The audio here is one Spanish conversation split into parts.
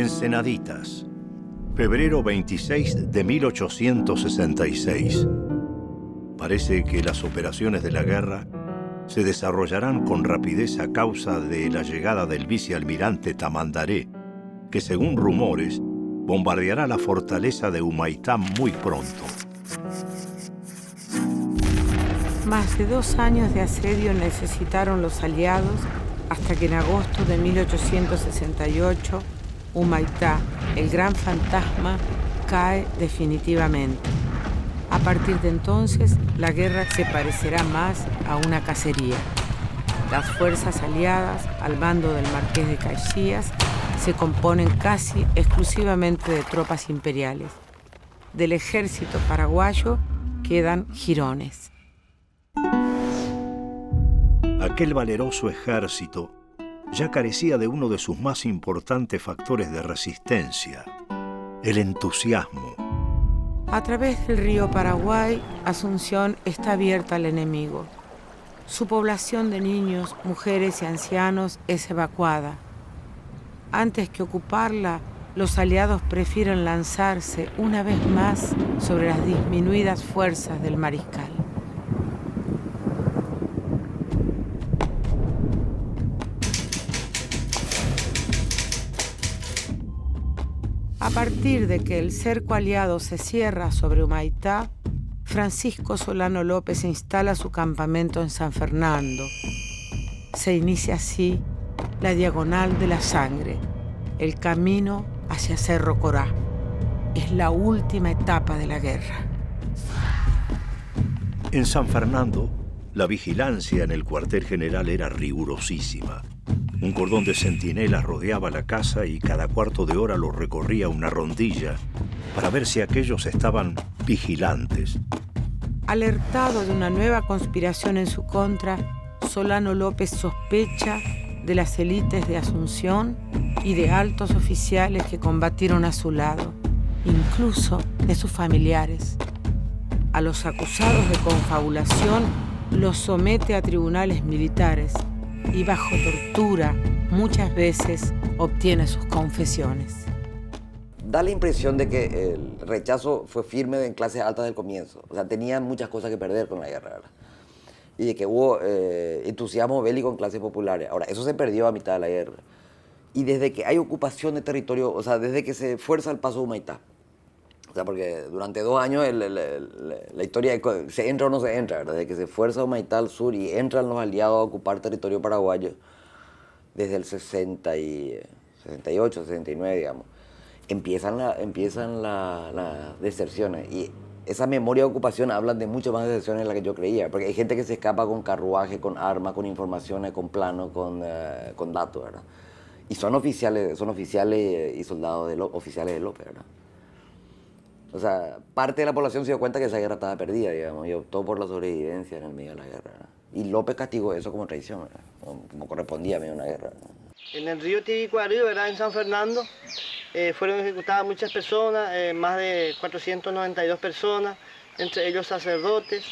Ensenaditas, febrero 26 de 1866. Parece que las operaciones de la guerra se desarrollarán con rapidez a causa de la llegada del vicealmirante Tamandaré, que según rumores bombardeará la fortaleza de Humaitá muy pronto. Más de 2 años de asedio necesitaron los aliados hasta que en agosto de 1868 Humaitá, el gran fantasma, cae definitivamente. A partir de entonces, la guerra se parecerá más a una cacería. Las fuerzas aliadas, al mando del marqués de Caxias, se componen casi exclusivamente de tropas imperiales. Del ejército paraguayo quedan jirones. Aquel valeroso ejército ya carecía de uno de sus más importantes factores de resistencia, el entusiasmo. A través del río Paraguay, Asunción está abierta al enemigo. Su población de niños, mujeres y ancianos es evacuada. Antes que ocuparla, los aliados prefieren lanzarse una vez más sobre las disminuidas fuerzas del mariscal. A partir de que el cerco aliado se cierra sobre Humaitá, Francisco Solano López instala su campamento en San Fernando. Se inicia así la Diagonal de la Sangre, el camino hacia Cerro Corá. Es la última etapa de la guerra. En San Fernando, la vigilancia en el cuartel general era rigurosísima. Un cordón de centinelas rodeaba la casa y cada cuarto de hora lo recorría una rondilla para ver si aquellos estaban vigilantes. Alertado de una nueva conspiración en su contra, Solano López sospecha de las élites de Asunción y de altos oficiales que combatieron a su lado, incluso de sus familiares. A los acusados de confabulación los somete a tribunales militares y bajo tortura muchas veces obtiene sus confesiones. Da la impresión de que el rechazo fue firme en clases altas del comienzo. O sea, tenían muchas cosas que perder con la guerra, ¿verdad? Y de que hubo entusiasmo bélico en clases populares. Ahora, eso se perdió a mitad de la guerra. Y desde que hay ocupación de territorio, o sea, desde que se fuerza el paso de Humaitá. O sea, porque durante 2 años la historia de se entra o no se entra, ¿verdad? Desde que se fuerza Humaitá al sur y entran los aliados a ocupar territorio paraguayo, desde el 68, 69, digamos, empiezan las deserciones. Y esa memoria de ocupación hablan de muchas más deserciones de las que yo creía, porque hay gente que se escapa con carruaje, con armas, con informaciones, con planos, con datos, ¿verdad? Y son oficiales y soldados oficiales de López, ¿verdad? O sea, parte de la población se dio cuenta que esa guerra estaba perdida, digamos, y optó por la sobrevivencia en el medio de la guerra, ¿verdad? Y López castigó eso como traición, ¿verdad? Como correspondía a medio de una guerra, ¿verdad? En el río Tiricuarí, ¿verdad? En San Fernando, fueron ejecutadas muchas personas, más de 492 personas, entre ellos sacerdotes.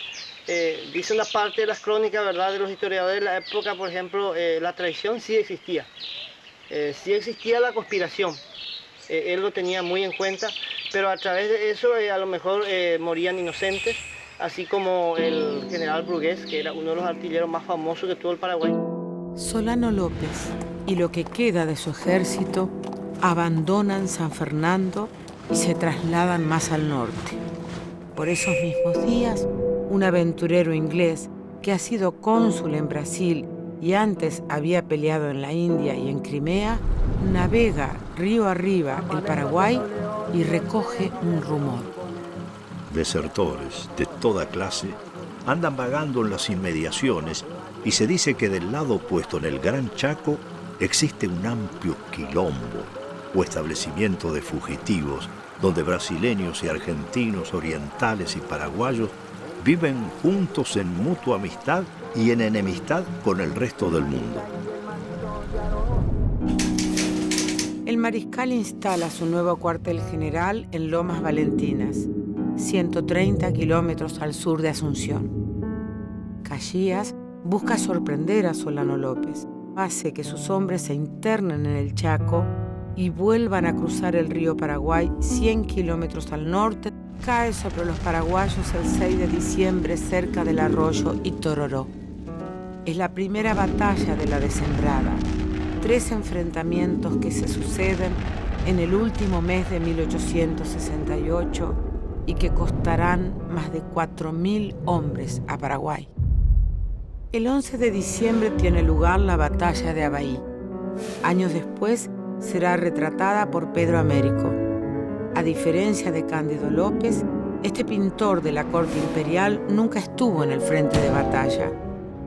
Dice una parte de las crónicas, ¿verdad?, de los historiadores de la época, por ejemplo, la traición sí existía. Sí existía la conspiración. Él lo tenía muy en cuenta, pero a través de eso a lo mejor morían inocentes, así como el general Brugués, que era uno de los artilleros más famosos que tuvo el Paraguay. Solano López y lo que queda de su ejército abandonan San Fernando y se trasladan más al norte. Por esos mismos días, un aventurero inglés que ha sido cónsul en Brasil y antes había peleado en la India y en Crimea, navega río arriba el Paraguay y recoge un rumor. Desertores de toda clase andan vagando en las inmediaciones y se dice que del lado opuesto, en el Gran Chaco, existe un amplio quilombo o establecimiento de fugitivos donde brasileños y argentinos, orientales y paraguayos viven juntos en mutua amistad y en enemistad con el resto del mundo. El mariscal instala su nuevo cuartel general en Lomas Valentinas, 130 kilómetros al sur de Asunción. Caxias busca sorprender a Solano López, hace que sus hombres se internen en el Chaco y vuelvan a cruzar el río Paraguay 100 kilómetros al norte, cae sobre los paraguayos el 6 de diciembre cerca del arroyo Itororó. Es la primera batalla de la Desembrada. 3 enfrentamientos que se suceden en el último mes de 1868 y que costarán más de 4.000 hombres a Paraguay. El 11 de diciembre tiene lugar la batalla de Abaí. Años después será retratada por Pedro Américo. A diferencia de Cándido López, este pintor de la corte imperial nunca estuvo en el frente de batalla.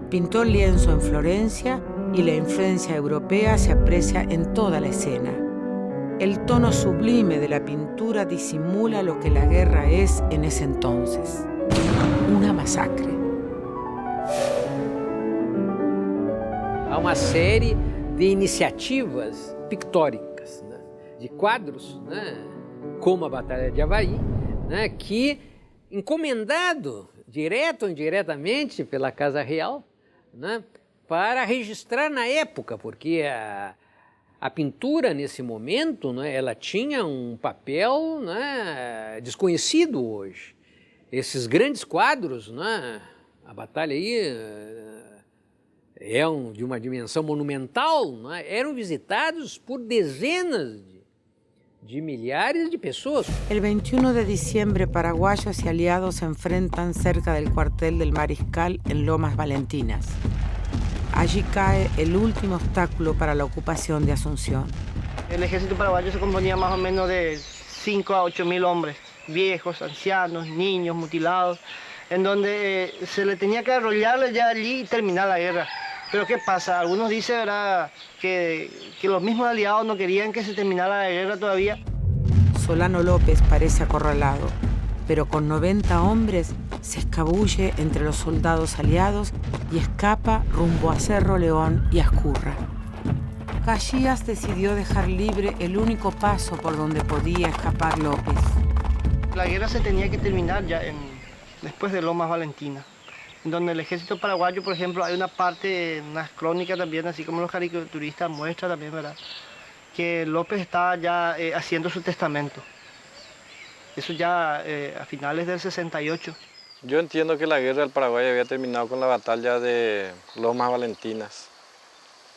Pintó lienzo en Florencia y la influencia europea se aprecia en toda la escena. El tono sublime de la pintura disimula lo que la guerra es en ese entonces: una masacre. Há uma série de iniciativas pictóricas, né, de quadros, né, como a Batalha de Abaí, né, que, encomendado direto ou indiretamente pela Casa Real, né, para registrar na época, porque a pintura nesse momento, né, ela tinha um papel, né, desconhecido hoje. Esses grandes quadros, né, a batalha aí de uma dimensão monumental, né, eram visitados por dezenas de milhares de pessoas. El 21 de diciembre, paraguayos y aliados se enfrentan cerca del cuartel del Mariscal en Lomas Valentinas. Allí cae el último obstáculo para la ocupación de Asunción. El ejército paraguayo se componía más o menos de 5 a 8.000 hombres, viejos, ancianos, niños, mutilados, en donde se le tenía que arrollar ya allí y terminar la guerra. Pero ¿qué pasa? Algunos dicen, ¿verdad?, que los mismos aliados no querían que se terminara la guerra todavía. Solano López parece acorralado, pero con 90 hombres se escabulle entre los soldados aliados y escapa rumbo a Cerro León y a Ascurra. Caxias decidió dejar libre el único paso por donde podía escapar López. La guerra se tenía que terminar ya después de Lomas Valentinas, donde el ejército paraguayo, por ejemplo, hay una parte, unas crónicas también, así como los caricaturistas muestran también, ¿verdad?, que López estaba ya haciendo su testamento. Eso ya a finales del 68. Yo entiendo que la guerra del Paraguay había terminado con la batalla de Lomas Valentinas.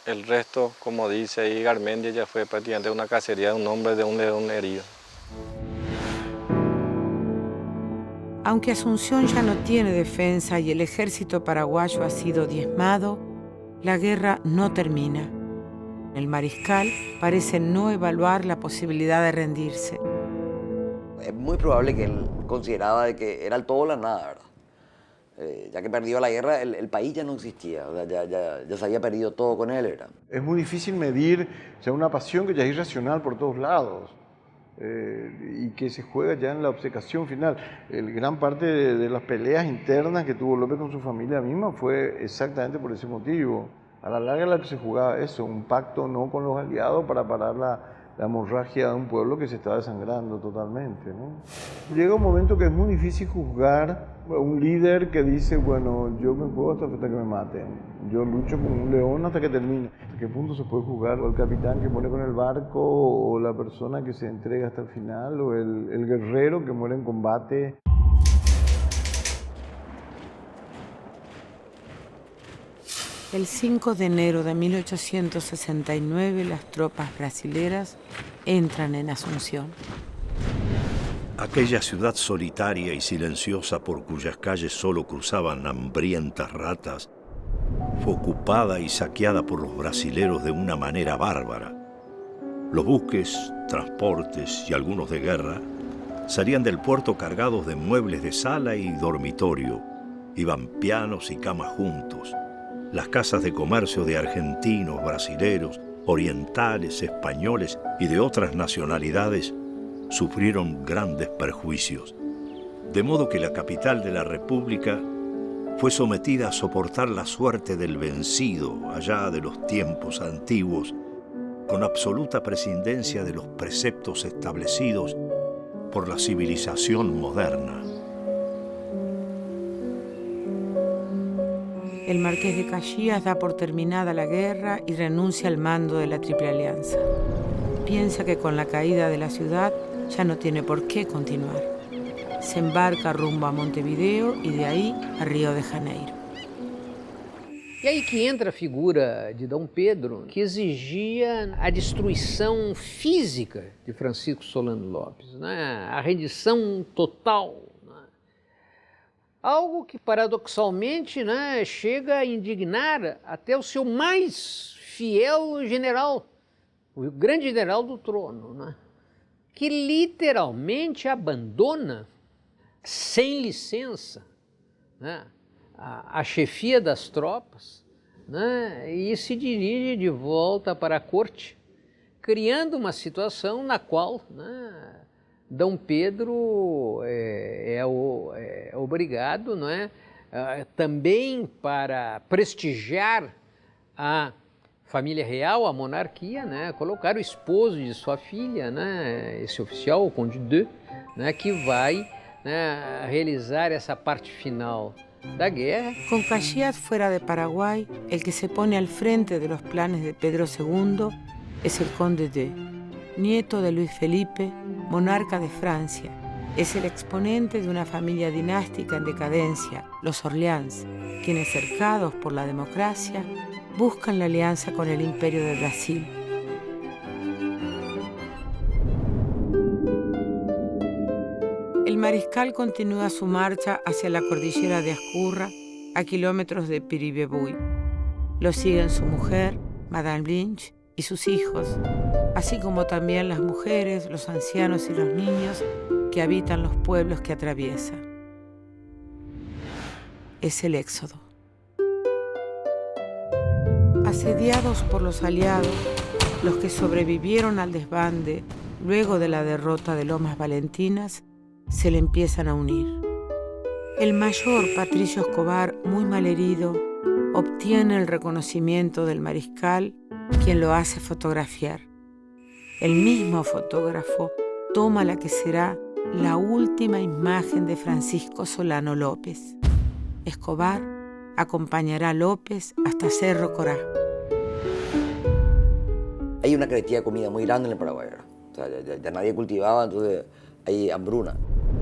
El resto, como dice ahí Garmendia, ya fue prácticamente una cacería de un hombre, de un león herido. Aunque Asunción ya no tiene defensa y el ejército paraguayo ha sido diezmado, la guerra no termina. El mariscal parece no evaluar la posibilidad de rendirse. Es muy probable que él consideraba de que era el todo o la nada, ¿verdad? Ya que perdió la guerra, el país ya no existía, o sea, ya se había perdido todo con él, ¿verdad? Es muy difícil medir, o sea, una pasión que ya es irracional por todos lados. Y que se juega ya en la obcecación final. Gran parte de las peleas internas que tuvo López con su familia misma fue exactamente por ese motivo. A la larga la que se jugaba eso, un pacto no con los aliados para parar la hemorragia de un pueblo que se estaba desangrando totalmente, ¿no? Llega un momento que es muy difícil juzgar a un líder que dice, bueno, yo me juego hasta que me maten, yo lucho como un león hasta que termine. ¿Hasta qué punto se puede juzgar? O el capitán que muere con el barco, o la persona que se entrega hasta el final, o el guerrero que muere en combate. El 5 de enero de 1869, las tropas brasileras entran en Asunción. Aquella ciudad solitaria y silenciosa por cuyas calles solo cruzaban hambrientas ratas, fue ocupada y saqueada por los brasileros de una manera bárbara. Los buques, transportes y algunos de guerra salían del puerto cargados de muebles de sala y dormitorio. Iban pianos y camas juntos. Las casas de comercio de argentinos, brasileros, orientales, españoles y de otras nacionalidades sufrieron grandes perjuicios, de modo que la capital de la República fue sometida a soportar la suerte del vencido allá de los tiempos antiguos, con absoluta prescindencia de los preceptos establecidos por la civilización moderna. El marqués de Caxias da por terminada la guerra y renuncia al mando de la Triple Alianza. piensa que con la caída de la ciudad ya no tiene por qué continuar. Se embarca rumbo a Montevideo y de ahí a Río de Janeiro. E aí que entra a figura de Dom Pedro, que exigia a destruição física de Francisco Solano Lopes, né? A rendição total. Né? Algo que, paradoxalmente, né, chega a indignar até o seu mais fiel general, o grande general do trono, né? Que literalmente abandona, sem licença, né, a chefia das tropas, né, e se dirige de volta para a corte, criando uma situação na qual, né, Dom Pedro é obrigado, não é, também para prestigiar a família real, a monarquia, né, colocar o esposo de sua filha, né, esse oficial, o Conde de, né, que vai, né, realizar essa parte final da guerra. Con Caxias fuera de Paraguay, el que se pone al frente de los planes de Pedro II es el Conde de, nieto de Luis Felipe, monarca de Francia. Es el exponente de una familia dinástica en decadencia, los Orleans, quienes, cercados por la democracia, buscan la alianza con el Imperio de Brasil. El mariscal continúa su marcha hacia la cordillera de Ascurra, a kilómetros de Piribebuy. Lo siguen su mujer, Madame Lynch, y sus hijos, así como también las mujeres, los ancianos y los niños que habitan los pueblos que atraviesa. Es el éxodo. Asediados por los aliados, los que sobrevivieron al desbande luego de la derrota de Lomas Valentinas, se le empiezan a unir. El mayor, Patricio Escobar, muy malherido, obtiene el reconocimiento del mariscal, quien lo hace fotografiar. El mismo fotógrafo toma la que será la última imagen de Francisco Solano López. Escobar acompañará a López hasta Cerro Corá. Hay una carestía de comida muy grande en el Paraguay. O sea, ya nadie cultivaba, entonces hay hambruna.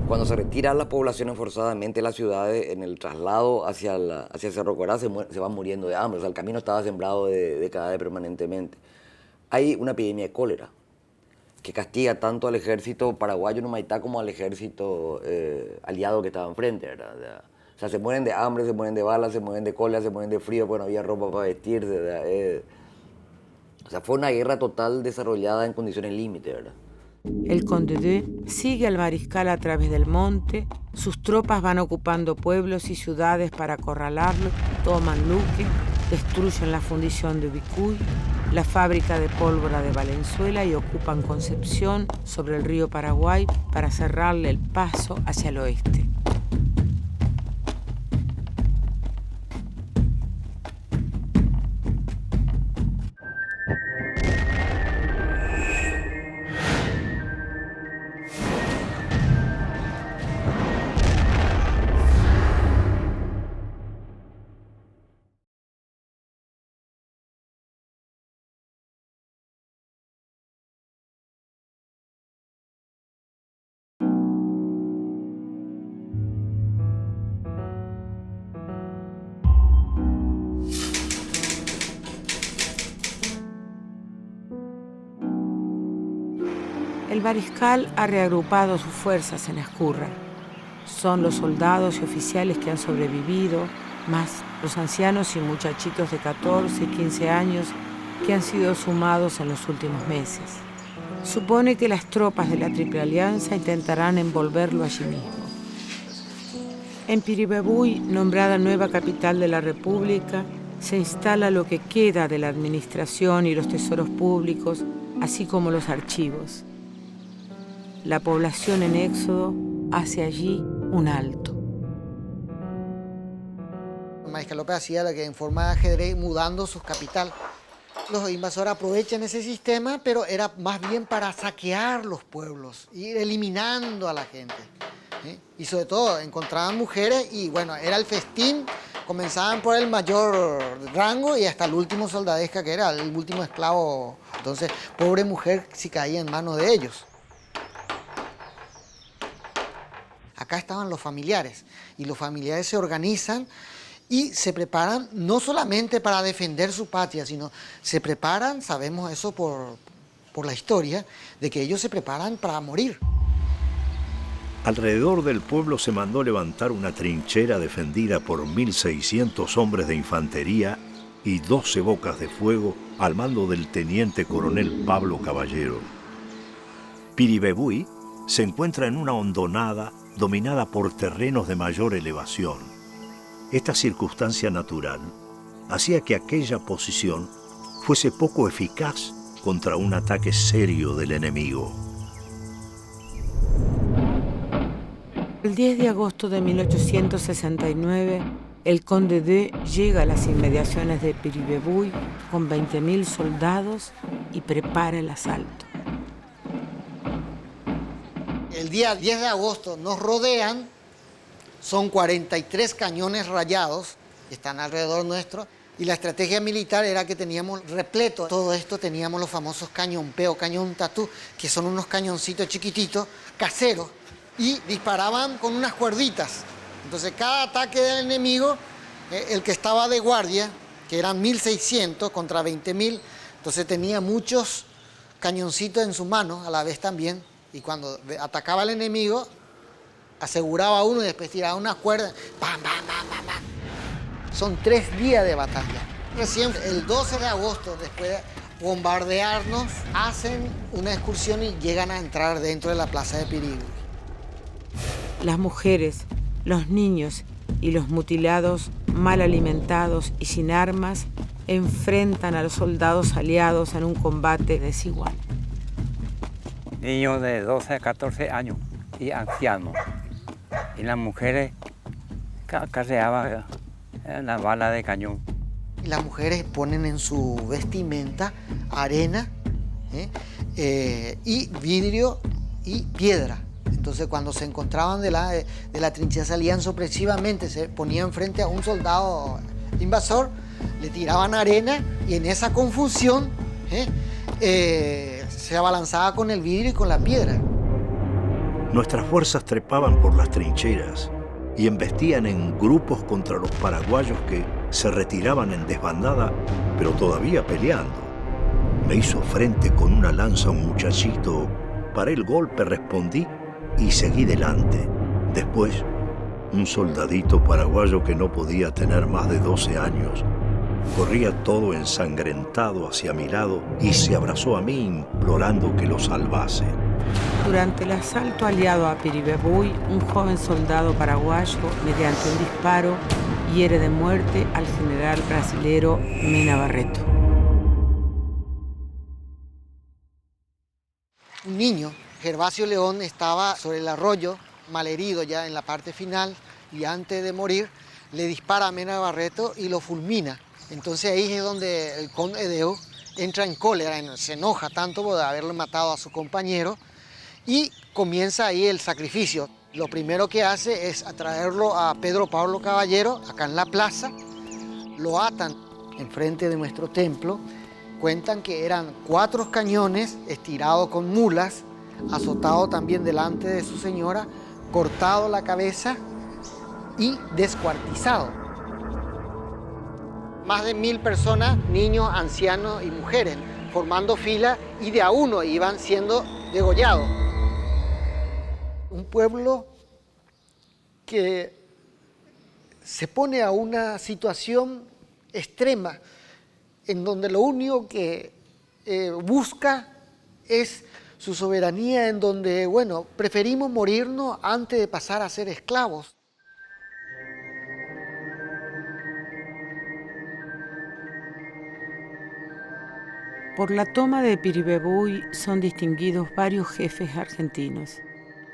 Cuando se retiran las poblaciones forzadamente de las ciudades, en el traslado hacia Cerro Corá se van muriendo de hambre. O sea, el camino estaba sembrado de cadáveres permanentemente. Hay una epidemia de cólera que castiga tanto al ejército paraguayo en Humaitá como al ejército aliado que estaba enfrente, ¿verdad? O sea, se mueren de hambre, se mueren de balas, se mueren de cólera, se mueren de frío, porque no había ropa para vestirse, ¿verdad? O sea, fue una guerra total desarrollada en condiciones límite, ¿verdad? El Conde de sigue al mariscal a través del monte, sus tropas van ocupando pueblos y ciudades para acorralarlo, toman Luque, destruyen la fundición de Ubicuy, la fábrica de pólvora de Valenzuela y ocupan Concepción sobre el río Paraguay para cerrarle el paso hacia el oeste. El mariscal ha reagrupado sus fuerzas en Ascurra. Son los soldados y oficiales que han sobrevivido, más los ancianos y muchachitos de 14 y 15 años que han sido sumados en los últimos meses. Supone que las tropas de la Triple Alianza intentarán envolverlo allí mismo. En Piribebuy, nombrada nueva capital de la República, se instala lo que queda de la administración y los tesoros públicos, así como los archivos. La población en éxodo hace allí un alto. El mariscal López hacía lo que en forma de ajedrez, mudando su capital. Los invasores aprovechan ese sistema, pero era más bien para saquear los pueblos, ir eliminando a la gente. ¿Sí? Y sobre todo encontraban mujeres y bueno, era el festín Comenzaban por el mayor rango y hasta el último soldadesca, que era el último esclavo. Entonces, pobre mujer si caía en manos de ellos. Acá estaban los familiares, y los familiares se organizan y se preparan no solamente para defender su patria, sino se preparan, sabemos eso por la historia, de que ellos se preparan para morir. Alrededor del pueblo se mandó levantar una trinchera defendida por 1.600 hombres de infantería y 12 bocas de fuego al mando del teniente coronel Pablo Caballero. Piribebuy se encuentra en una hondonada dominada por terrenos de mayor elevación. Esta circunstancia natural hacía que aquella posición fuese poco eficaz contra un ataque serio del enemigo. El 10 de agosto de 1869, el conde de llega a las inmediaciones de Piribebuy con 20.000 soldados y prepara el asalto. El día 10 de agosto nos rodean, son 43 cañones rayados, que están alrededor nuestro, y la estrategia militar era que teníamos repleto todo esto, teníamos los famosos cañón P o cañón Tatú, que son unos cañoncitos chiquititos, caseros, y disparaban con unas cuerditas. Entonces cada ataque del enemigo, el que estaba de guardia, que eran 1.600 contra 20.000, entonces tenía muchos cañoncitos en su mano a la vez también, y cuando atacaba al enemigo, aseguraba uno y después tiraba unas cuerdas, ¡pam, pam, pam, pam, pam! Son 3 días de batalla. Recién el 12 de agosto, después de bombardearnos, hacen una excursión y llegan a entrar dentro de la plaza de Piribebuy. Las mujeres, los niños y los mutilados, mal alimentados y sin armas, enfrentan a los soldados aliados en un combate desigual. Niños de 12 a 14 años y ancianos. Y las mujeres carreaban la bala de cañón. Y las mujeres ponen en su vestimenta arena y vidrio y piedra. Entonces cuando se encontraban de la trinchera salían sorpresivamente, se ponían frente a un soldado invasor, le tiraban arena y en esa confusión se abalanzaba con el vidrio y con la piedra. Nuestras fuerzas trepaban por las trincheras y embestían en grupos contra los paraguayos que se retiraban en desbandada, pero todavía peleando. Me hizo frente con una lanza un muchachito, paré el golpe, respondí y seguí delante. Después, un soldadito paraguayo que no podía tener más de 12 años, corría todo ensangrentado hacia mi lado y se abrazó a mí implorando que lo salvase. Durante el asalto aliado a Piribebuy, un joven soldado paraguayo, mediante un disparo, hiere de muerte al general brasilero Mena Barreto. Un niño, Gervasio León, estaba sobre el arroyo, malherido ya en la parte final, y antes de morir le dispara a Mena Barreto y lo fulmina. Entonces ahí es donde el conde Edeu entra en cólera, se enoja tanto por haberle matado a su compañero y comienza ahí el sacrificio. Lo primero que hace es atraerlo a Pedro Pablo Caballero, acá en la plaza, lo atan enfrente de nuestro templo. Cuentan que eran 4 cañones estirados con mulas, azotado también delante de su señora, cortado la cabeza y descuartizado. Más de 1000 personas, niños, ancianos y mujeres, formando fila y de a uno iban siendo degollados. Un pueblo que se pone a una situación extrema en donde lo único que busca es su soberanía, en donde, bueno, preferimos morirnos antes de pasar a ser esclavos. Por la toma de Piribebuy son distinguidos varios jefes argentinos,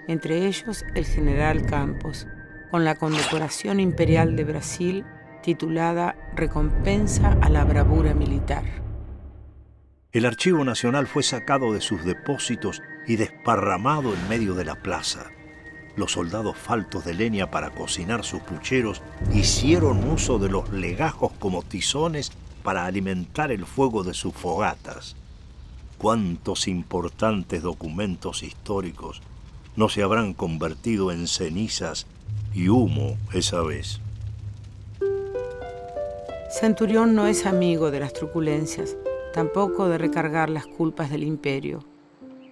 entre ellos el general Campos, con la condecoración imperial de Brasil titulada Recompensa a la bravura militar. El Archivo Nacional fue sacado de sus depósitos y desparramado en medio de la plaza. los soldados faltos de leña para cocinar sus pucheros hicieron uso de los legajos como tizones para alimentar el fuego de sus fogatas. ¿Cuántos importantes documentos históricos no se habrán convertido en cenizas y humo esa vez? Centurión no es amigo de las truculencias, tampoco de recargar las culpas del imperio.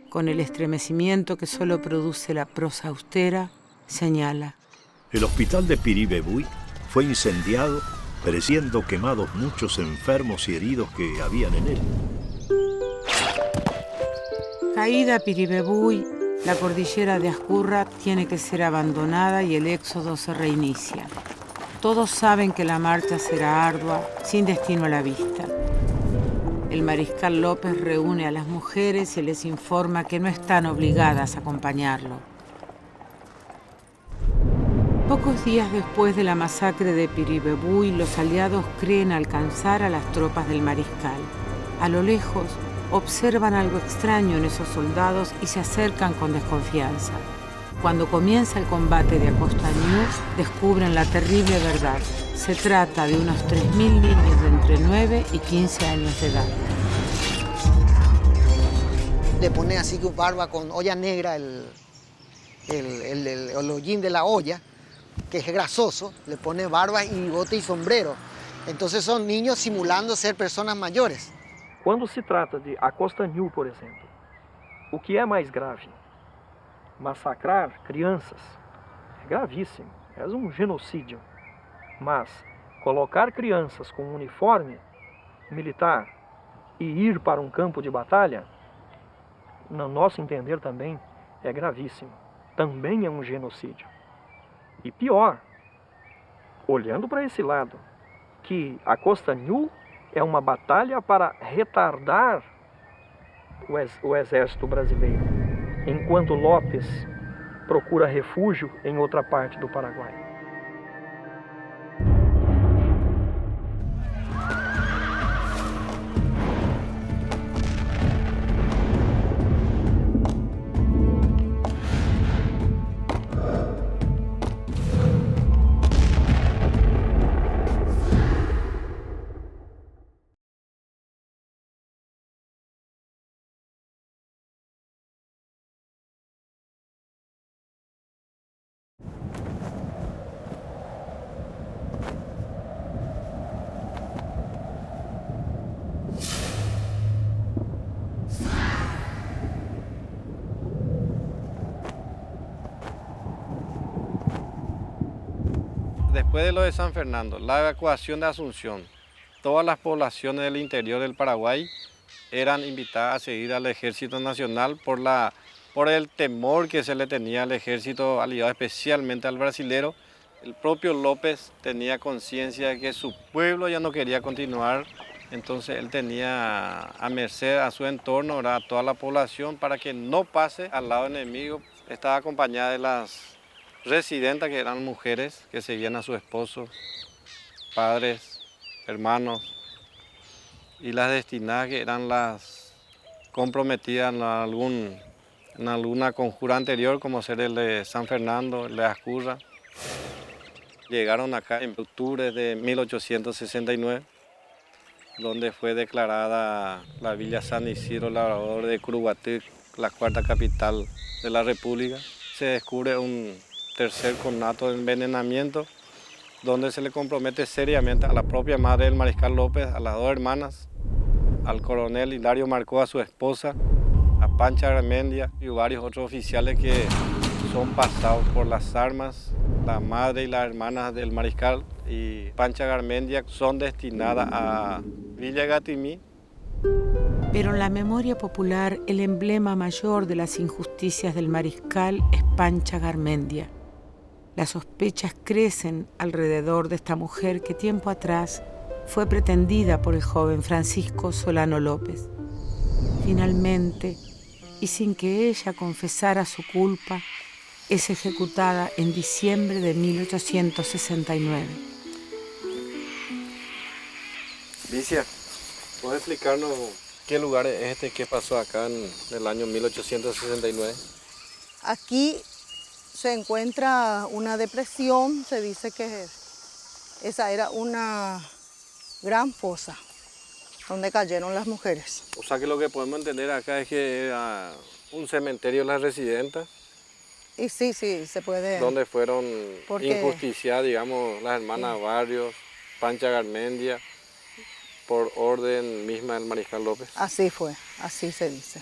Con el estremecimiento que solo produce la prosa austera, señala: El hospital de Piribebuy fue incendiado, pereciendo quemados muchos enfermos y heridos que habían en él. Caída Piribebuy, la cordillera de Ascurra tiene que ser abandonada y el éxodo se reinicia. Todos saben que la marcha será ardua, sin destino a la vista. El mariscal López reúne a las mujeres y les informa que no están obligadas a acompañarlo. Pocos días después de la masacre de Piribebuy, los aliados creen alcanzar a las tropas del mariscal. A lo lejos, observan algo extraño en esos soldados y se acercan con desconfianza. Cuando comienza el combate de Acostañú, descubren la terrible verdad. Se trata de unos 3.000 niños de entre 9 y 15 años de edad. Le pone así con barba con olla negra el hollín de la olla, que es grasoso, le pone barba y bigote y sombrero. Entonces son niños simulando ser personas mayores. Quando se trata de Acostañú, por exemplo, o que é mais grave? Massacrar crianças é gravíssimo, é genocídio. Mas colocar crianças com uniforme militar e ir para campo de batalha, no nosso entender também, é gravíssimo. Também é genocídio. E pior, olhando para esse lado, que Acostañú é uma batalha para retardar o exército brasileiro, enquanto Lopes procura refúgio em outra parte do Paraguai. Después de lo de San Fernando, la evacuación de Asunción, todas las poblaciones del interior del Paraguay eran invitadas a seguir al Ejército Nacional por el temor que se le tenía al ejército aliado, especialmente al brasilero. El propio López tenía conciencia de que su pueblo ya no quería continuar, entonces él tenía a merced a su entorno, a toda la población, para que no pase al lado enemigo. Estaba acompañada de las residentas, que eran mujeres que seguían a su esposo, padres, hermanos, y las destinadas, que eran las comprometidas en alguna conjura anterior, como ser el de San Fernando, el de Ascurra. Llegaron acá en octubre de 1869, donde fue declarada la Villa San Isidro Labrador de Curuguatí, la cuarta capital de la República. Se descubre un tercer conato de envenenamiento, donde se le compromete seriamente a la propia madre del mariscal López, a las dos hermanas, al coronel Hilario Marcó, a su esposa, a Pancha Garmendia y varios otros oficiales que son pasados por las armas. La madre y las hermanas del mariscal y Pancha Garmendia son destinadas a Villa Gatimí. Pero en la memoria popular, el emblema mayor de las injusticias del mariscal es Pancha Garmendia. Las sospechas crecen alrededor de esta mujer que tiempo atrás fue pretendida por el joven Francisco Solano López. Finalmente, y sin que ella confesara su culpa, es ejecutada en diciembre de 1869. Vicia, ¿puedes explicarnos qué lugar es este, qué pasó acá en el año 1869? Aquí se encuentra una depresión, se dice que esa era una gran fosa donde cayeron las mujeres. O sea que lo que podemos entender acá es que era un cementerio de las residentas. Y sí, se puede. Donde fueron injusticiadas, digamos, las hermanas Barrios, Pancha Garmendia, por orden misma del Mariscal López. Así fue, así se dice.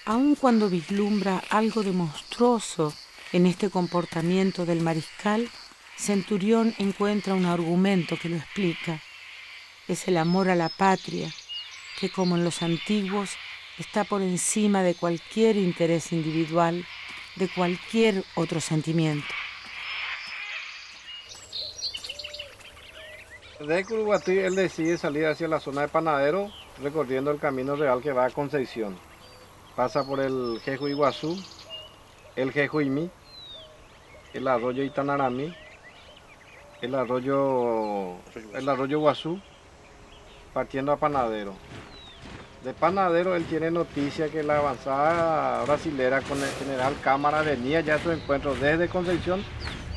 Aun cuando vislumbra algo de monstruoso en este comportamiento del mariscal, Centurión encuentra un argumento que lo explica. Es el amor a la patria, que como en los antiguos está por encima de cualquier interés individual, de cualquier otro sentimiento. Desde Curuguatí él decide salir hacia la zona de Panadero, recorriendo el camino real que va a Concepción. Pasa por el Jeju Iguazú, el Jejuimí, el arroyo Itanaramí, el arroyo Guazú, partiendo a Panadero. De Panadero él tiene noticia que la avanzada brasilera con el general Cámara venía ya a su encuentro desde Concepción.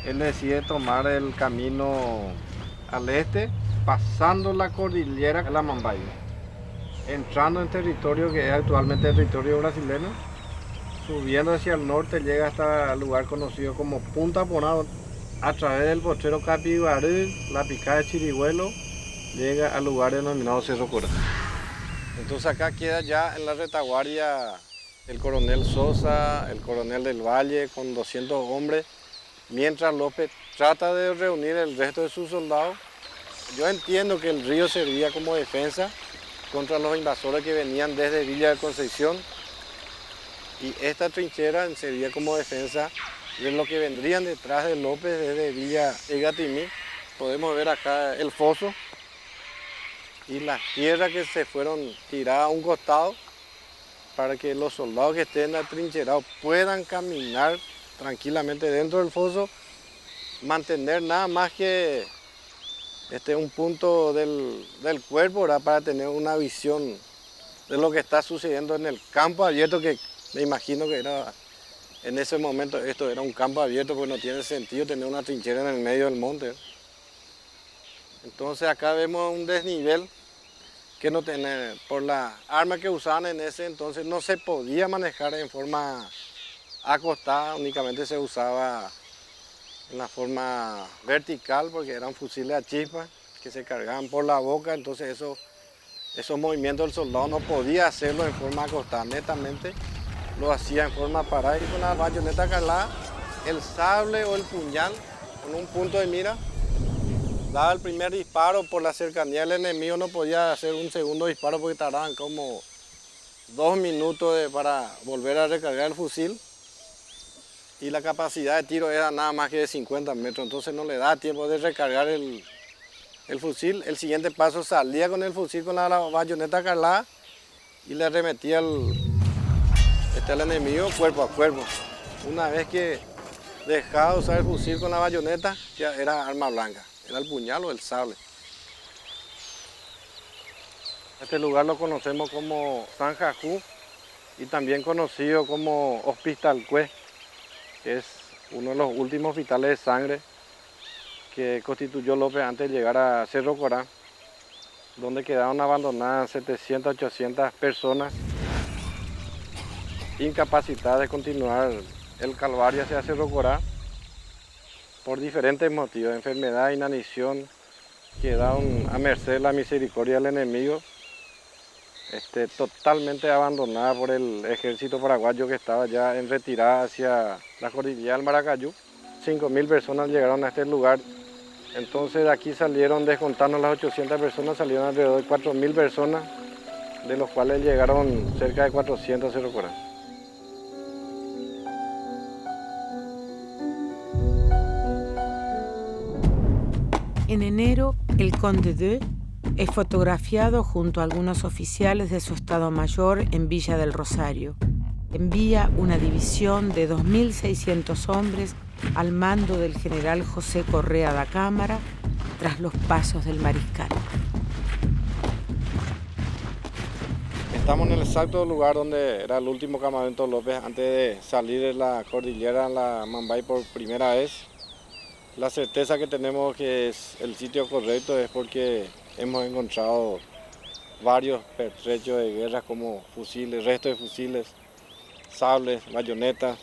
Él decide tomar el camino al este, pasando la cordillera de la Mambayo, entrando en territorio que es actualmente territorio brasileño, subiendo hacia el norte, llega hasta el lugar conocido como Punta Ponado, a través del potrero Capiguarú, la picada de Chirihuelo, llega al lugar denominado Cerro Cora. Entonces acá queda ya en la retaguardia el coronel Sosa, el coronel del Valle con 200 hombres, mientras López trata de reunir el resto de sus soldados. Yo entiendo que el río servía como defensa contra los invasores que venían desde Villa de Concepción y esta trinchera servía como defensa de lo que vendrían detrás de López desde Villa Egatimí. Podemos ver acá el foso y las tierras que se fueron tiradas a un costado para que los soldados que estén atrincherados puedan caminar tranquilamente dentro del foso, mantener nada más que un punto del cuerpo, ¿verdad? Para tener una visión de lo que está sucediendo en el campo abierto, que me imagino que era en ese momento esto era un campo abierto, porque no tiene sentido tener una trinchera en el medio del monte. Entonces acá vemos un desnivel que no tiene, por la arma que usaban en ese entonces no se podía manejar en forma acostada, únicamente se usaba en la forma vertical porque eran fusiles a chispa que se cargaban por la boca, entonces esos movimientos del soldado no podía hacerlo en forma acostada, netamente lo hacía en forma parada y con la bayoneta calada, el sable o el puñal con un punto de mira. Daba el primer disparo, por la cercanía del enemigo no podía hacer un segundo disparo porque tardaban como 2 minutos para volver a recargar el fusil y la capacidad de tiro era nada más que de 50 metros, entonces no le da tiempo de recargar el fusil. El siguiente paso salía con el fusil con la bayoneta calada y le arremetía al enemigo cuerpo a cuerpo. Una vez que dejaba de usar el fusil con la bayoneta ya era arma blanca. Era el puñal o el sable. Este lugar lo conocemos como San Jajú y también conocido como Hospitalcue, que es uno de los últimos hospitales de sangre que constituyó López antes de llegar a Cerro Corá, donde quedaron abandonadas 700, 800 personas incapacitadas de continuar el calvario hacia Cerro Corá, por diferentes motivos, enfermedad, inanición, quedaron a merced de la misericordia del enemigo, totalmente abandonada por el ejército paraguayo que estaba ya en retirada hacia la cordillera del Maracayú. 5.000 personas llegaron a este lugar, entonces de aquí salieron, descontando las 800 personas, salieron alrededor de 4.000 personas, de los cuales llegaron cerca de 400 a Cerro Corá. En enero, el Conde de es fotografiado junto a algunos oficiales de su Estado Mayor en Villa del Rosario. Envía una división de 2.600 hombres al mando del general José Correa da Cámara tras los pasos del mariscal. Estamos en el exacto lugar donde era el último campamento López antes de salir de la cordillera en la Mambay por primera vez. La certeza que tenemos que es el sitio correcto es porque hemos encontrado varios pertrechos de guerra como fusiles, restos de fusiles, sables, bayonetas.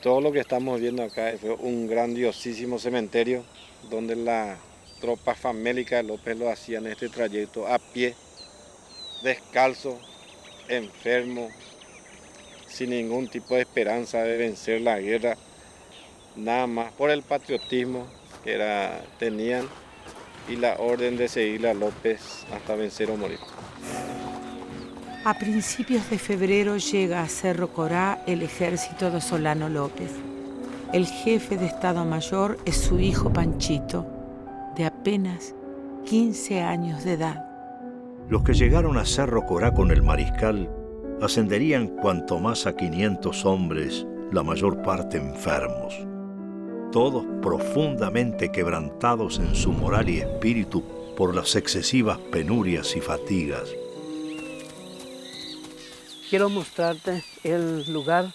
Todo lo que estamos viendo acá fue un grandiosísimo cementerio donde las tropas famélicas de López lo hacían este trayecto a pie, descalzo, enfermo, sin ningún tipo de esperanza de vencer la guerra, nada más por el patriotismo que tenían y la orden de seguirle a López hasta vencer o morir. A principios de febrero llega a Cerro Corá el ejército de Solano López. El jefe de Estado Mayor es su hijo Panchito, de apenas 15 años de edad. Los que llegaron a Cerro Corá con el mariscal ascenderían cuanto más a 500 hombres, la mayor parte enfermos, todos profundamente quebrantados en su moral y espíritu por las excesivas penurias y fatigas. Quiero mostrarte el lugar,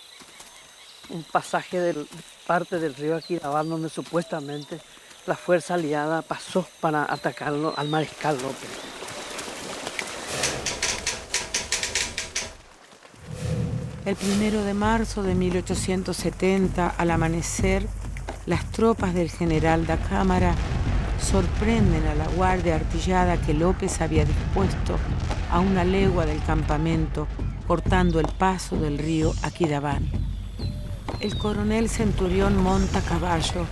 un pasaje de parte del río Aquidabán donde supuestamente la fuerza aliada pasó para atacarlo al mariscal López. El 1 de marzo de 1870, al amanecer, las tropas del general da Cámara sorprenden a la guardia artillada que López había dispuesto a una legua del campamento, cortando el paso del río Aquidabán. El coronel Centurión monta a caballo,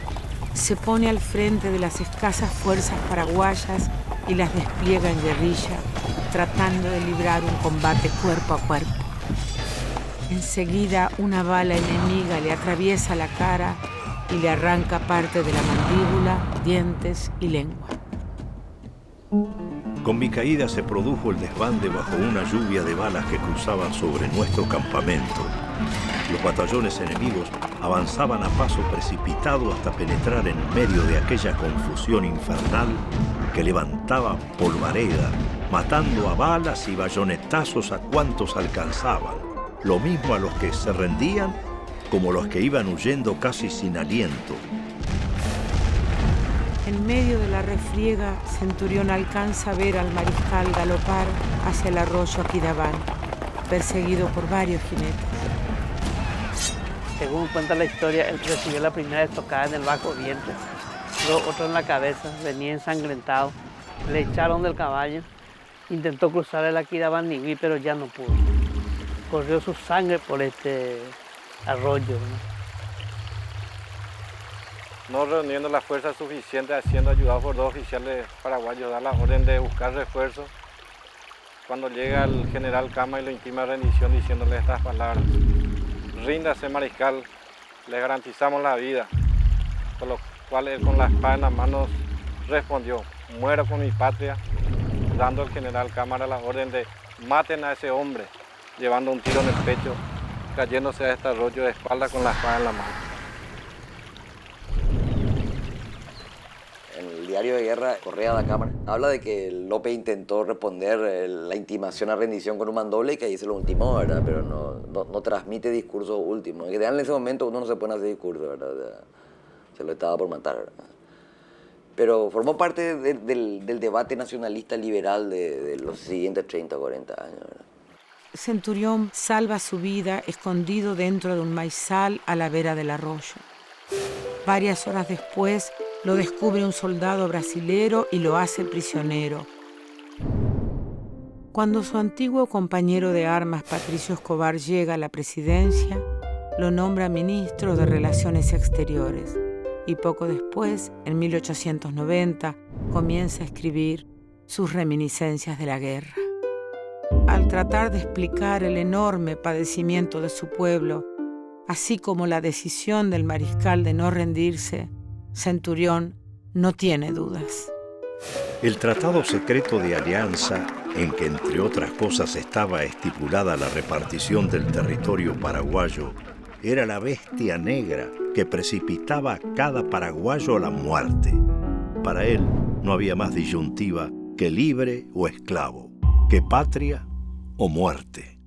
se pone al frente de las escasas fuerzas paraguayas y las despliega en guerrilla, tratando de librar un combate cuerpo a cuerpo. Enseguida una bala enemiga le atraviesa la cara y le arranca parte de la mandíbula, dientes y lengua. Con mi caída se produjo el desbande bajo una lluvia de balas que cruzaban sobre nuestro campamento. Los batallones enemigos avanzaban a paso precipitado hasta penetrar en medio de aquella confusión infernal que levantaba polvareda, matando a balas y bayonetazos a cuantos alcanzaban. Lo mismo a los que se rendían como los que iban huyendo casi sin aliento. En medio de la refriega, Centurión alcanza a ver al mariscal galopar hacia el arroyo Aquidabán, perseguido por varios jinetes. Según cuenta la historia, él recibió la primera estocada en el bajo vientre, luego otro en la cabeza, venía ensangrentado, le echaron del caballo, intentó cruzar el Aquidabán Nigüí, pero ya no pudo. Corrió su sangre por este arroyo, No reuniendo las fuerzas suficientes, siendo ayudado por 2 oficiales paraguayos, da la orden de buscar refuerzos. Cuando llega el general Cama y lo intima a rendición diciéndole estas palabras: ríndase, mariscal, le garantizamos la vida. Con lo cual él, con la espada en las manos, respondió: muero con mi patria, dando al general Cámara la orden de maten a ese hombre, llevando un tiro en el pecho, cayéndose a este arroyo de espalda con la espada en la mano. En el diario de guerra, Correa da Cámara, habla de que López intentó responder la intimación a rendición con un mandoble y que ahí se lo ultimó, ¿verdad? Pero no transmite discurso último. En ese momento uno no se pone a hacer discurso, ¿verdad? Se lo estaba por matar, ¿verdad? Pero formó parte del debate nacionalista liberal de los siguientes 30 o 40 años, ¿verdad? Centurión salva su vida escondido dentro de un maizal a la vera del arroyo. Varias horas después lo descubre un soldado brasilero y lo hace prisionero. Cuando su antiguo compañero de armas, Patricio Escobar, llega a la presidencia, lo nombra ministro de Relaciones Exteriores y poco después, en 1890, comienza a escribir sus reminiscencias de la guerra. Al tratar de explicar el enorme padecimiento de su pueblo, así como la decisión del mariscal de no rendirse, Centurión no tiene dudas. El tratado secreto de alianza, en que entre otras cosas estaba estipulada la repartición del territorio paraguayo, era la bestia negra que precipitaba a cada paraguayo a la muerte. Para él no había más disyuntiva que libre o esclavo, que patria o muerte.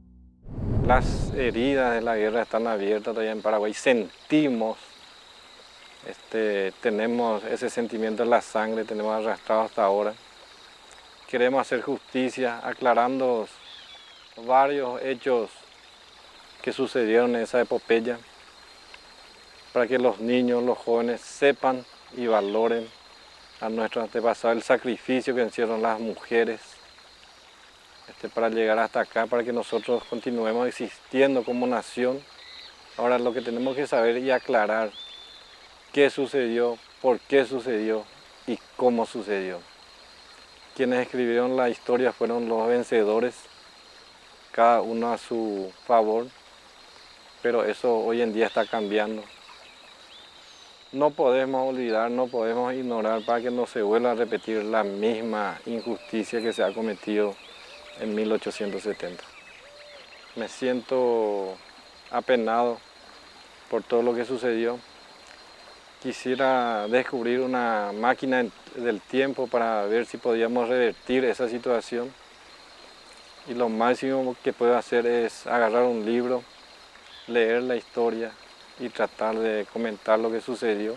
Las heridas de la guerra están abiertas todavía en Paraguay. Sentimos, tenemos ese sentimiento en la sangre, tenemos arrastrado hasta ahora. Queremos hacer justicia aclarando varios hechos que sucedieron en esa epopeya, para que los niños, los jóvenes sepan y valoren a nuestros antepasados el sacrificio que hicieron las mujeres para llegar hasta acá, para que nosotros continuemos existiendo como nación. Ahora lo que tenemos que saber y aclarar qué sucedió, por qué sucedió y cómo sucedió. Quienes escribieron la historia fueron los vencedores, cada uno a su favor, pero eso hoy en día está cambiando. No podemos olvidar, no podemos ignorar para que no se vuelva a repetir la misma injusticia que se ha cometido en 1870. Me siento apenado por todo lo que sucedió. Quisiera descubrir una máquina del tiempo para ver si podíamos revertir esa situación. Y lo máximo que puedo hacer es agarrar un libro, leer la historia y tratar de comentar lo que sucedió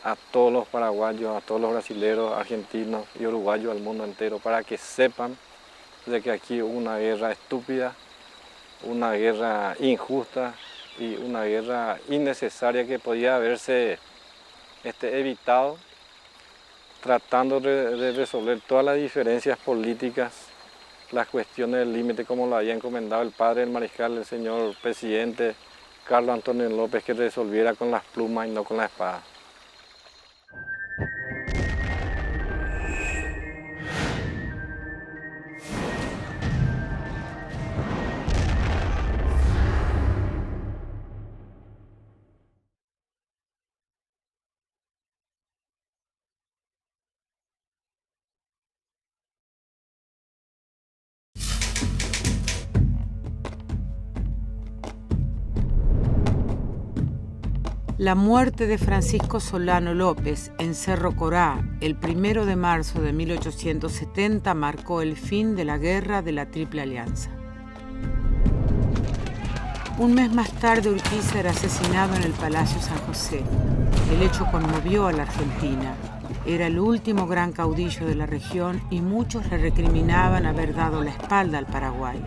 a todos los paraguayos, a todos los brasileños, argentinos y uruguayos, al mundo entero, para que sepan de que aquí hubo una guerra estúpida, una guerra injusta y una guerra innecesaria que podía haberse evitado, tratando de resolver todas las diferencias políticas, las cuestiones del límite, como lo había encomendado el padre del mariscal, el señor presidente Carlos Antonio López, que resolviera con las plumas y no con la espada. La muerte de Francisco Solano López en Cerro Corá el 1 de marzo de 1870 marcó el fin de la guerra de la Triple Alianza. Un mes más tarde, Urquiza era asesinado en el Palacio San José. El hecho conmovió a la Argentina. Era el último gran caudillo de la región y muchos le recriminaban haber dado la espalda al Paraguay.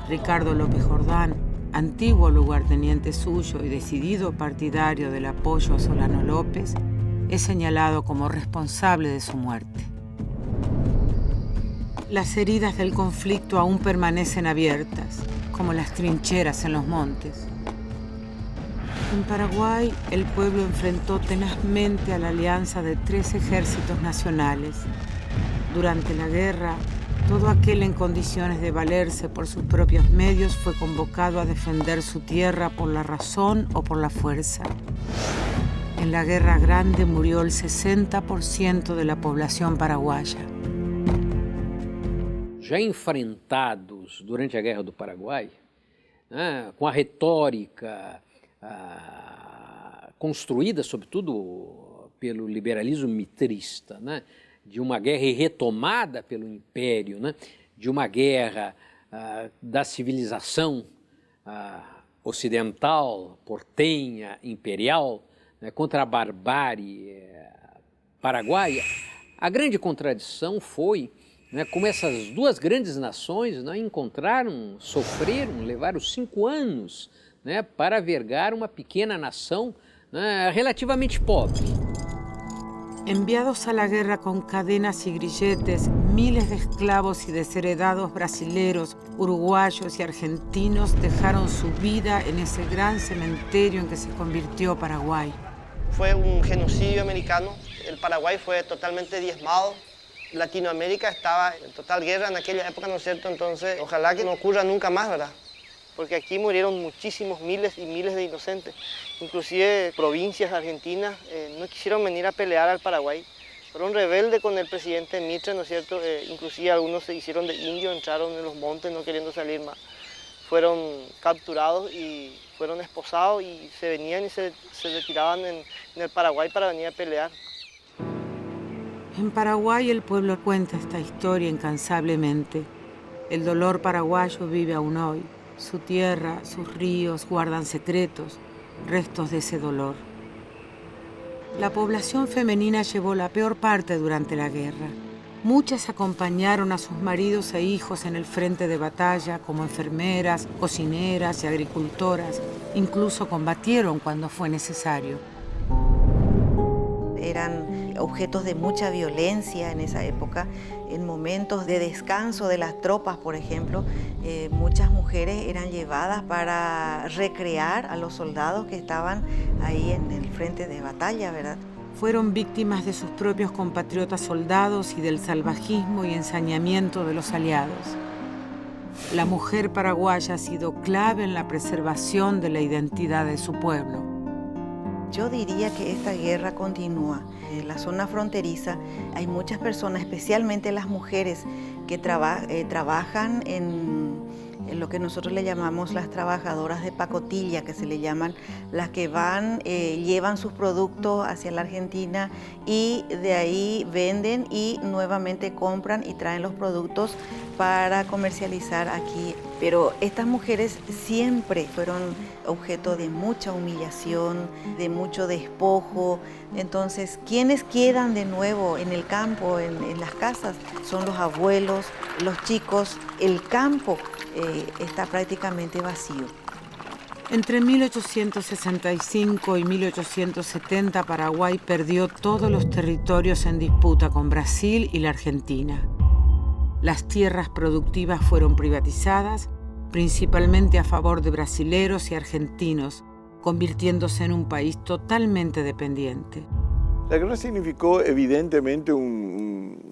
Ricardo López Jordán, antiguo lugarteniente suyo y decidido partidario del apoyo a Solano López, es señalado como responsable de su muerte. Las heridas del conflicto aún permanecen abiertas, como las trincheras en los montes. En Paraguay, el pueblo enfrentó tenazmente a la alianza de 3 ejércitos nacionales. Durante la guerra, todo aquel en condiciones de valerse por sus propios medios fue convocado a defender su tierra por la razón o por la fuerza. En la Guerra Grande murió el 60% de la población paraguaya. Já enfrentados durante a Guerra do Paraguai, com a retórica construída, sobretudo, pelo liberalismo mitrista, de uma guerra retomada pelo Império, de uma guerra da civilização ocidental, portenha, imperial, contra a barbárie paraguaia. A grande contradição foi como essas duas grandes nações encontraram, sofreram, levaram 5 anos para vergar uma pequena nação relativamente pobre. Enviados a la guerra con cadenas y grilletes, miles de esclavos y desheredados brasileros, uruguayos y argentinos dejaron su vida en ese gran cementerio en que se convirtió Paraguay. Fue un genocidio americano, el Paraguay fue totalmente diezmado, Latinoamérica estaba en total guerra en aquella época, ¿no es cierto? Entonces, ojalá que no ocurra nunca más, ¿verdad? Porque aquí murieron muchísimos miles y miles de inocentes. Inclusive provincias argentinas no quisieron venir a pelear al Paraguay. Fueron rebeldes con el presidente Mitre, ¿no es cierto? Inclusive algunos se hicieron de indio, entraron en los montes no queriendo salir más. Fueron capturados y fueron esposados y se venían y se retiraban en el Paraguay para venir a pelear. En Paraguay el pueblo cuenta esta historia incansablemente. El dolor paraguayo vive aún hoy. Su tierra, sus ríos guardan secretos, restos de ese dolor. La población femenina llevó la peor parte durante la guerra. Muchas acompañaron a sus maridos e hijos en el frente de batalla como enfermeras, cocineras y agricultoras. Incluso combatieron cuando fue necesario. Eran objetos de mucha violencia en esa época. En momentos de descanso de las tropas, por ejemplo, muchas mujeres eran llevadas para recrear a los soldados que estaban ahí en el frente de batalla, ¿verdad? Fueron víctimas de sus propios compatriotas soldados y del salvajismo y ensañamiento de los aliados. La mujer paraguaya ha sido clave en la preservación de la identidad de su pueblo. Yo diría que esta guerra continúa. En la zona fronteriza hay muchas personas, especialmente las mujeres, que trabajan en lo que nosotros le llamamos las trabajadoras de pacotilla, que se le llaman las que van, llevan sus productos hacia la Argentina y de ahí venden y nuevamente compran y traen los productos para comercializar aquí. Pero estas mujeres siempre fueron objeto de mucha humillación, de mucho despojo. Entonces, ¿quiénes quedan de nuevo en el campo, en las casas? Son los abuelos, los chicos. El campo está prácticamente vacío. Entre 1865 y 1870, Paraguay perdió todos los territorios en disputa con Brasil y la Argentina. Las tierras productivas fueron privatizadas, principalmente a favor de brasileros y argentinos, convirtiéndose en un país totalmente dependiente. La guerra significó evidentemente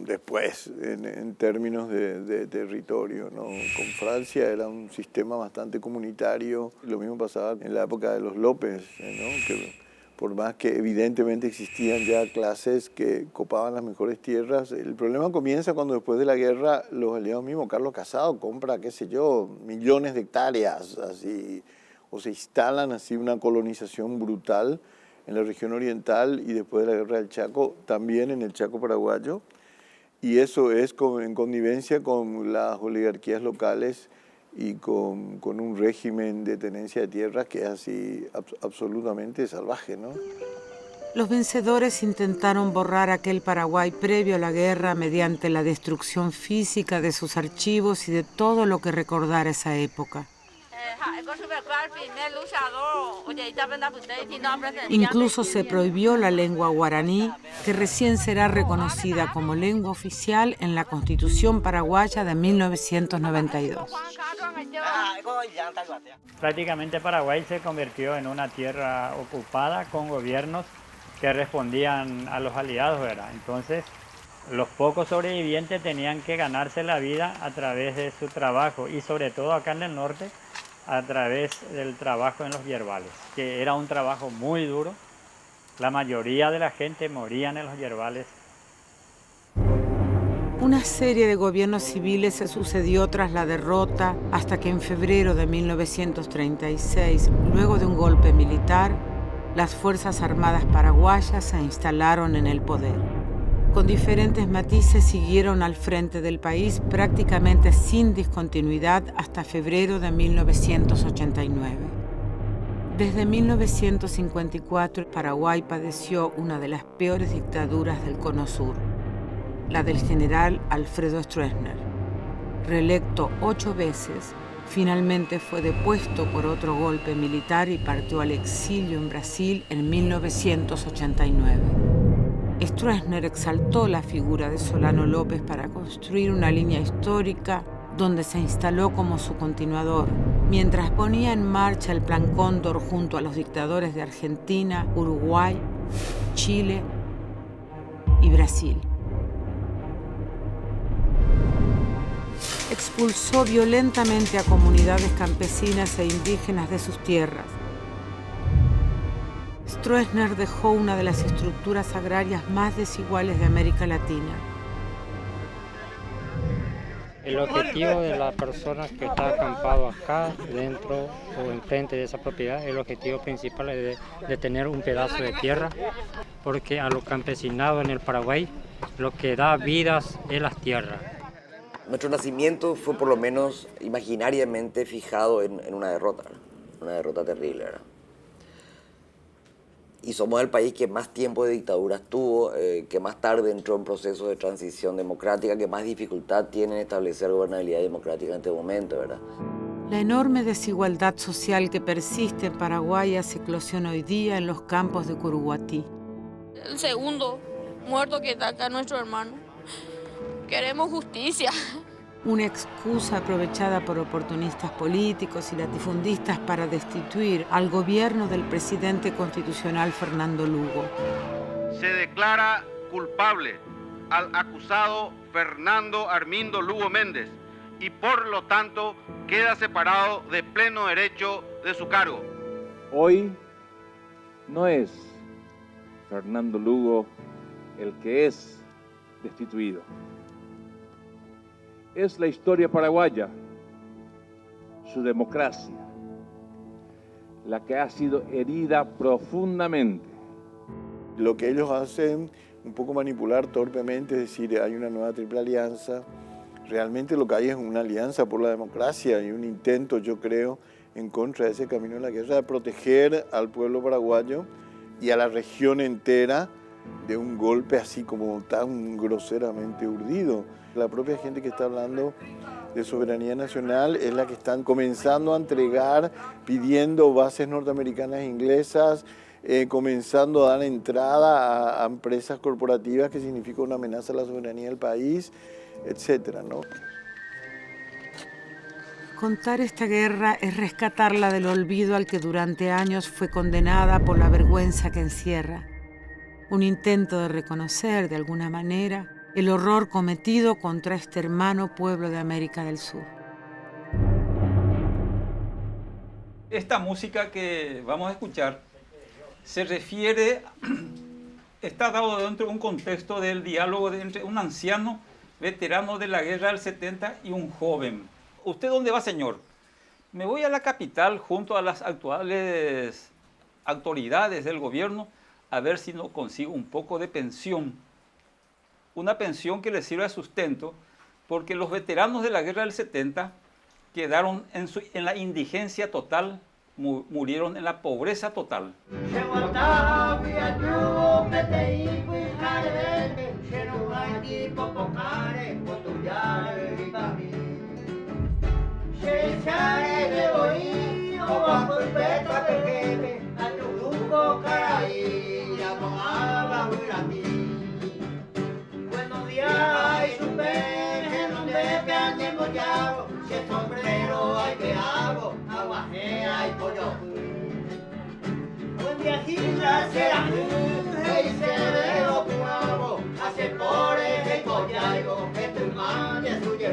después en términos de territorio, ¿no? Con Francia era un sistema bastante comunitario. Lo mismo pasaba en la época de los López, ¿no? Que por más que evidentemente existían ya clases que copaban las mejores tierras, el problema comienza cuando después de la guerra los aliados mismos, Carlos Casado compra, qué sé yo, millones de hectáreas, así, o se instalan así una colonización brutal en la región oriental y después de la guerra del Chaco, también en el Chaco paraguayo, y eso es en connivencia con las oligarquías locales y con un régimen de tenencia de tierras que es así absolutamente salvaje, ¿no? Los vencedores intentaron borrar aquel Paraguay previo a la guerra mediante la destrucción física de sus archivos y de todo lo que recordara esa época. Incluso se prohibió la lengua guaraní, que recién será reconocida como lengua oficial en la Constitución paraguaya de 1992. Prácticamente Paraguay se convirtió en una tierra ocupada con gobiernos que respondían a los aliados, ¿verdad? Entonces, los pocos sobrevivientes tenían que ganarse la vida a través de su trabajo y sobre todo acá en el norte, a través del trabajo en los yerbales, que era un trabajo muy duro. La mayoría de la gente morían en los yerbales. Una serie de gobiernos civiles se sucedió tras la derrota hasta que en febrero de 1936, luego de un golpe militar, las Fuerzas Armadas paraguayas se instalaron en el poder. Con diferentes matices siguieron al frente del país prácticamente sin discontinuidad hasta febrero de 1989. Desde 1954, Paraguay padeció una de las peores dictaduras del Cono Sur, la del general Alfredo Stroessner. Reelecto 8 veces, finalmente fue depuesto por otro golpe militar y partió al exilio en Brasil en 1989. Stroessner exaltó la figura de Solano López para construir una línea histórica donde se instaló como su continuador, mientras ponía en marcha el Plan Cóndor junto a los dictadores de Argentina, Uruguay, Chile y Brasil. Expulsó violentamente a comunidades campesinas e indígenas de sus tierras. Stroessner dejó una de las estructuras agrarias más desiguales de América Latina. El objetivo de la persona que está acampado acá, dentro o enfrente de esa propiedad, el objetivo principal es de tener un pedazo de tierra, porque a los campesinados en el Paraguay lo que da vidas es las tierras. nuestro nacimiento fue por lo menos imaginariamente fijado en una derrota terrible, ¿verdad? Y somos el país que más tiempo de dictadura tuvo, que más tarde entró en proceso de transición democrática, que más dificultad tiene en establecer gobernabilidad democrática en este momento, ¿verdad? La enorme desigualdad social que persiste en Paraguay hace eclosión hoy día en los campos de Curuguatí. El segundo muerto que está acá, nuestro hermano. Queremos justicia. Una excusa aprovechada por oportunistas políticos y latifundistas para destituir al gobierno del presidente constitucional Fernando Lugo. Se declara culpable al acusado Fernando Armindo Lugo Méndez y por lo tanto queda separado de pleno derecho de su cargo. Hoy no es Fernando Lugo el que es destituido. Es la historia paraguaya, su democracia, la que ha sido herida profundamente. Lo que ellos hacen, un poco manipular torpemente, es decir, hay una nueva triple alianza. Realmente lo que hay es una alianza por la democracia y un intento, yo creo, en contra de ese camino de la guerra, de proteger al pueblo paraguayo y a la región entera de un golpe así como tan groseramente urdido. La propia gente que está hablando de soberanía nacional es la que están comenzando a entregar, pidiendo bases norteamericanas e inglesas, comenzando a dar entrada a empresas corporativas que significa una amenaza a la soberanía del país, etcétera, ¿no? Contar esta guerra es rescatarla del olvido al que durante años fue condenada por la vergüenza que encierra. Un intento de reconocer, de alguna manera, el horror cometido contra este hermano pueblo de América del Sur. Esta música que vamos a escuchar se refiere, está dado dentro de un contexto del diálogo entre un anciano veterano de la guerra del 70 y un joven. ¿Usted dónde va, señor? Me voy a la capital junto a las actuales autoridades del gobierno a ver si no consigo un poco de pensión. Una pensión que les sirva de sustento, porque los veteranos de la guerra del 70 quedaron en la indigencia total, murieron en la pobreza total. Buenos días, y su peje, donde te han demollado, si el sombrero hay que hago, aguaje hay pollo. Buen día, Gila, será y se veo cuavo, hace por el collaigo, que tu madre suya.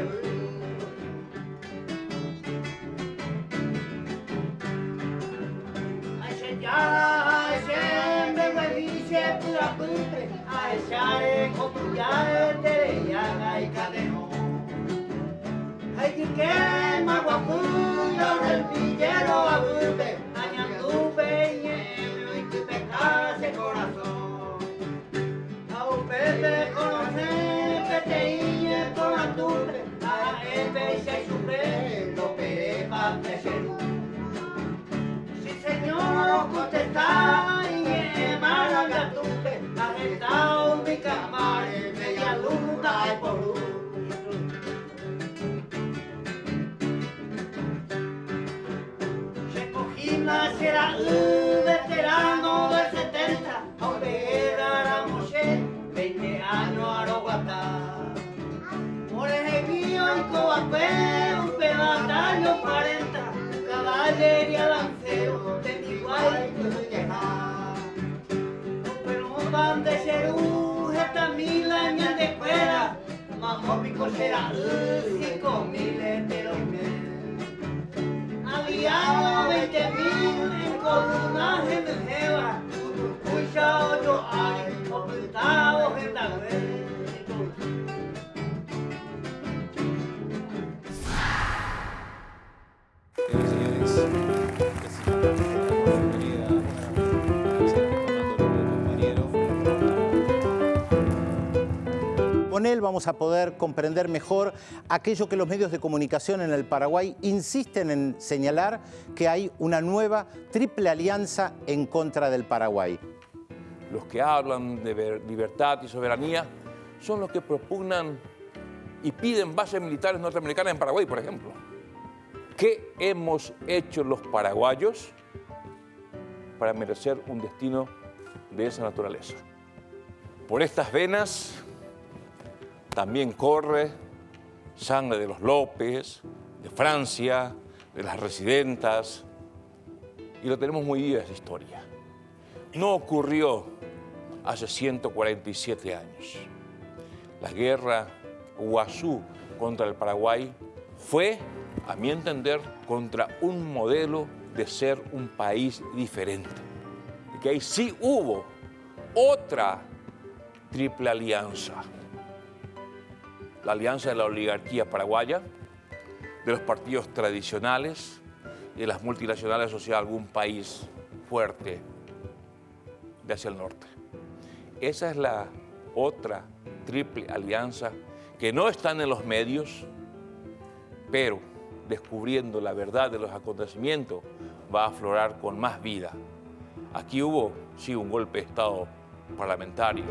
Ay, siempre me dice pura putre, a echar en copullar, tereyaga y cadeno. Ay, que quema guapulo del villero a bupe, añandupe y tu pecase corazón. A un pepe conoce, que te iñe con la tupe, a epe y se supe, lo pepa de serú. Señor, contesta y maragatupe, agitado mi cámara, media luna y por luz. Se cogina será un veterano del 70, aunque era Moshe, 20 años a Roguatá. Por el mío y coapé, un pedatario 40, caballería lancero, de mi guay que llegar. Pero van de ser esta 1000 años de fuera, más pico será 5.000 enteros y medio. Había 20.000 en columnaje de jeva, escucha 8 años, ocultados en la web. él vamos a poder comprender mejor aquello que los medios de comunicación en el Paraguay insisten en señalar, que hay una nueva triple alianza en contra del Paraguay. Los que hablan de libertad y soberanía son los que propugnan y piden bases militares norteamericanas en Paraguay, por ejemplo. ¿Qué hemos hecho los paraguayos para merecer un destino de esa naturaleza? Por estas venas también corre sangre de los López, de Francia, de las residentas, y lo tenemos muy viva esa historia. No ocurrió hace 147 años. La guerra Iguazú contra el Paraguay fue, a mi entender, contra un modelo de ser un país diferente. Y que ahí sí hubo otra triple alianza. La alianza de la oligarquía paraguaya, de los partidos tradicionales y de las multinacionales asociadas a algún país fuerte de hacia el norte. Esa es la otra triple alianza que no están en los medios, pero descubriendo la verdad de los acontecimientos va a aflorar con más vida. Aquí hubo, sí, un golpe de Estado parlamentario.